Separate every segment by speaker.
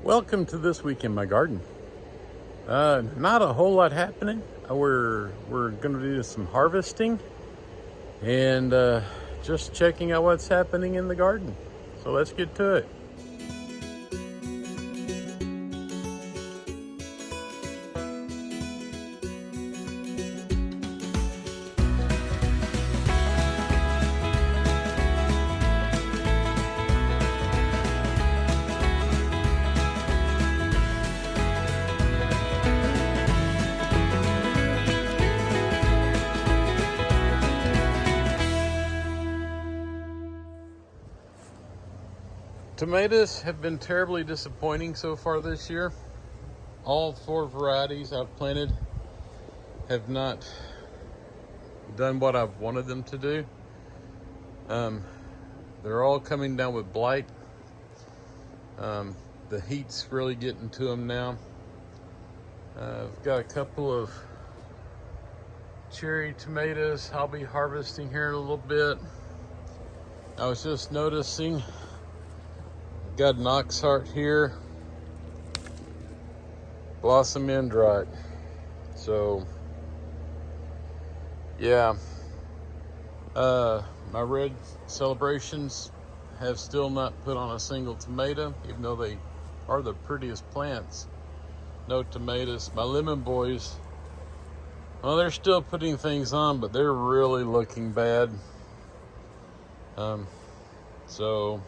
Speaker 1: Welcome to This Week in My Garden. Not a whole lot happening. We're going to do some harvesting and just checking out what's happening in the garden. So let's get to it. Tomatoes have been terribly disappointing so far this year. All 4 varieties I've planted have not done what I've wanted them to do. They're all coming down with blight. The heat's really getting to them now. I've got a couple of cherry tomatoes I'll be harvesting here in a little bit. I was just noticing got an oxheart here, blossom end right. So yeah, my red celebrations have still not put on a single tomato, even though they are the prettiest plants. No tomatoes. My lemon boys, well, they're still putting things on, but they're really looking bad. So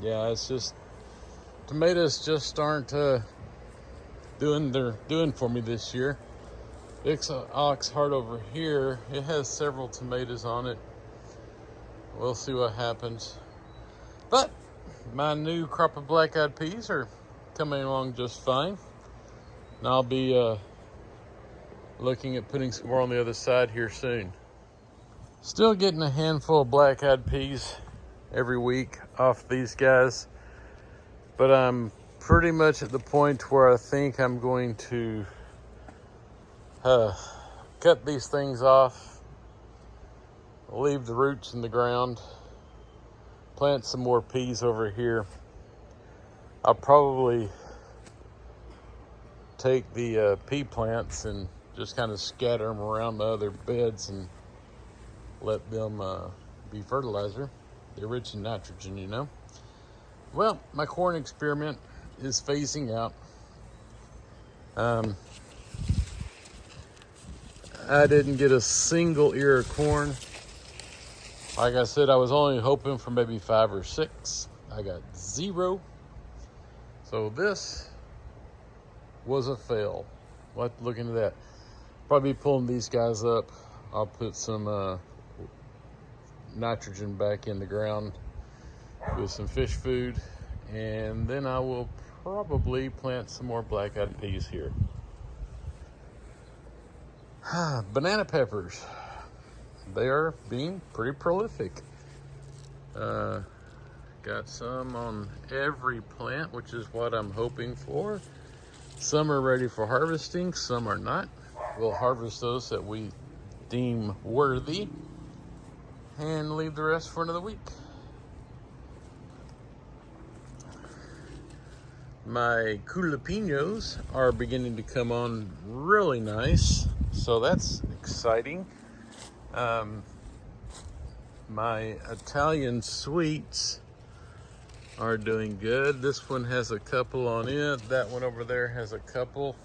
Speaker 1: yeah, it's just tomatoes just aren't doing for me this year. This oxheart over here, it has several tomatoes on it. We'll see what happens. But my new crop of black-eyed peas are coming along just fine. And I'll be looking at putting some more on the other side here soon. Still getting a handful of black-eyed peas every week off these guys. But I'm pretty much at the point where I think I'm going to cut these things off, leave the roots in the ground, plant some more peas over here. I'll probably take the pea plants and just kind of scatter them around the other beds and let them be fertilizer. They're rich in nitrogen, you know. Well, my corn experiment is phasing out. I didn't get a single ear of corn. Like I said, I was only hoping for maybe 5 or 6. I got 0. So this was a fail. We'll have to look into that. Probably pulling these guys up. I'll put some nitrogen back in the ground with some fish food, and then I will probably plant some more black-eyed peas here. Banana peppers, they are being pretty prolific. Got some on every plant, which is what I'm hoping for. Some are ready for harvesting, some are not. We'll harvest those that we deem worthy and leave the rest for another week. My jalapenos are beginning to come on really nice, so that's exciting. My Italian sweets are doing good. This one has a couple on it. That one over there has a couple.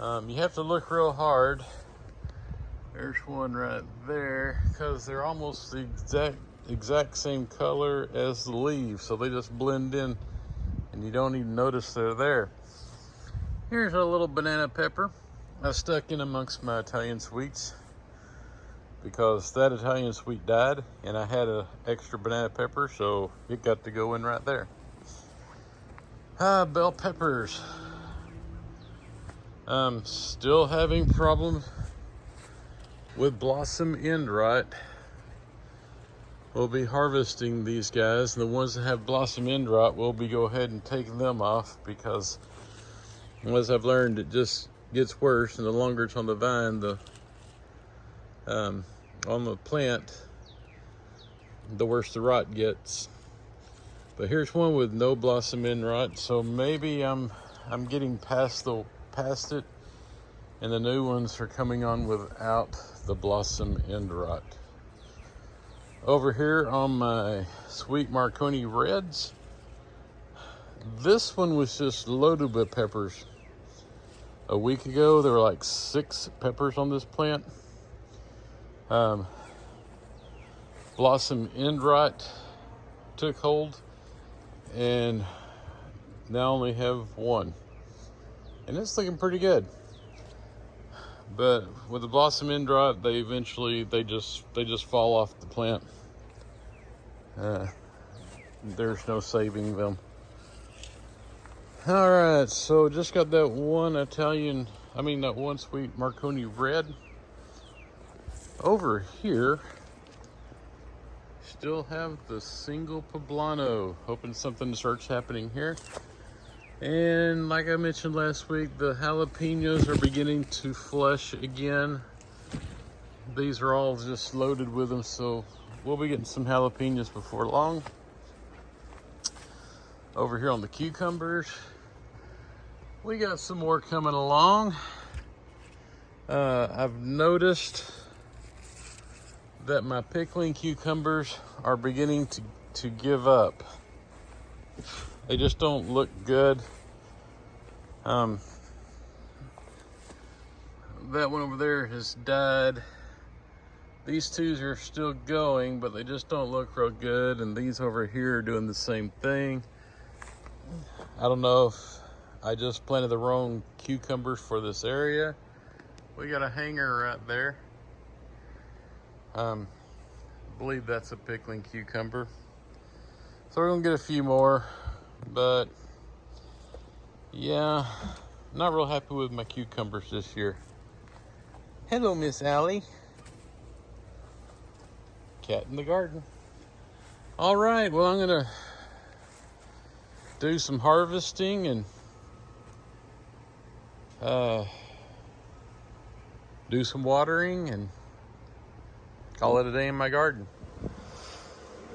Speaker 1: You have to look real hard. There's one right there, because they're almost the exact same color as the leaves, so they just blend in and you don't even notice they're there. Here's a little banana pepper I stuck in amongst my Italian sweets because that Italian sweet died and I had an extra banana pepper, so it got to go in right there. Bell peppers. I'm still having problems with blossom end rot. We'll be harvesting these guys, and the ones that have blossom end rot, we'll be go ahead and taking them off, because as I've learned, it just gets worse, and the longer it's on the vine, the on the plant, the worse the rot gets. But here's one with no blossom end rot, so maybe I'm getting past it, and the new ones are coming on without the blossom end rot. Over here on my sweet Marconi Reds, this one was just loaded with peppers. A week ago, there were like 6 peppers on this plant. Blossom end rot took hold, and now only have 1, and it's looking pretty good. But with the blossom end rot, they just fall off the plant. There's no saving them. All right, so just got that one sweet Marconi Red. Over here, still have the single poblano. Hoping something starts happening here. And like I mentioned last week, the jalapenos are beginning to flush again. These are all just loaded with them, so we'll be getting some jalapenos before long. Over here on the cucumbers, we got some more coming along. I've noticed that my pickling cucumbers are beginning to give up. They just don't look good. That one over there has died. These 2 are still going, but they just don't look real good. And these over here are doing the same thing. I don't know if I just planted the wrong cucumbers for this area. We got a hanger right there. I believe that's a pickling cucumber. So we're gonna get a few more, but yeah, not real happy with my cucumbers this year. Hello, Miss Allie. Cat in the garden. All right, well, I'm gonna do some harvesting and do some watering and call it a day in my garden.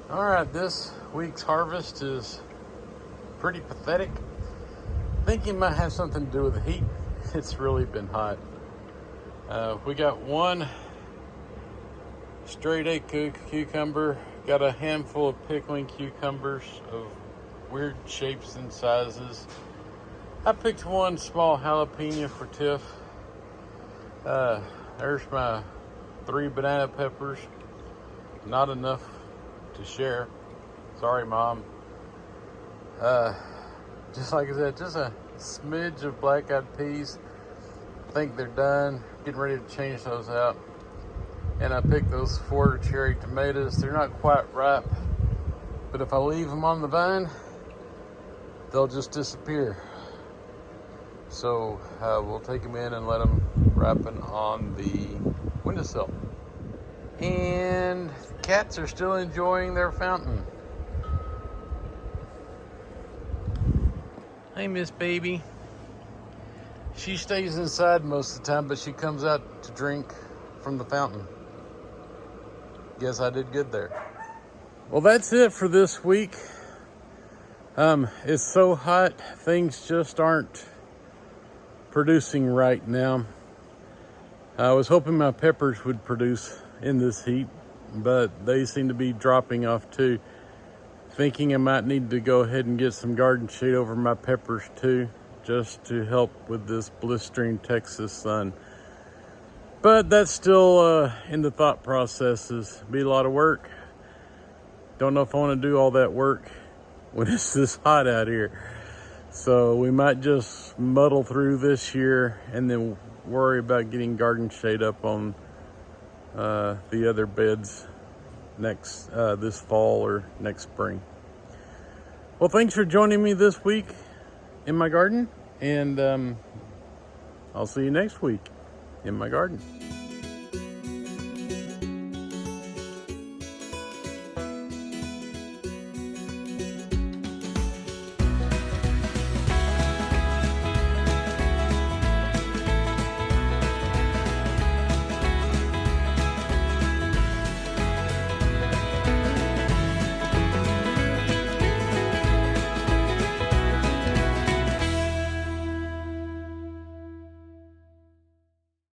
Speaker 1: All right, this week's harvest is pretty pathetic. I think it might have something to do with the heat. It's really been hot. We got 1 straight A cucumber, got a handful of pickling cucumbers of weird shapes and sizes. I picked 1 small jalapeno for Tiff. There's my 3 banana peppers. Not enough to share. Sorry, Mom. Just like I said, just a smidge of black-eyed peas. I think they're done. Getting ready to change those out. And I picked those 4 cherry tomatoes. They're not quite ripe, but if I leave them on the vine, they'll just disappear. So we'll take them in and let them ripen on the windowsill. And cats are still enjoying their fountain. Hey, Miss Baby. She stays inside most of the time, but she comes out to drink from the fountain. Guess I did good there. Well, that's it for this week. It's so hot, things just aren't producing right now. I was hoping my peppers would produce in this heat, but they seem to be dropping off too. Thinking I might need to go ahead and get some garden shade over my peppers too, just to help with this blistering Texas sun. But that's still in the thought processes. Be a lot of work. Don't know if I want to do all that work when it's this hot out here. So we might just muddle through this year and then worry about getting garden shade up on the other beds next this fall or next spring. Well, thanks for joining me this week in my garden, and I'll see you next week in my garden.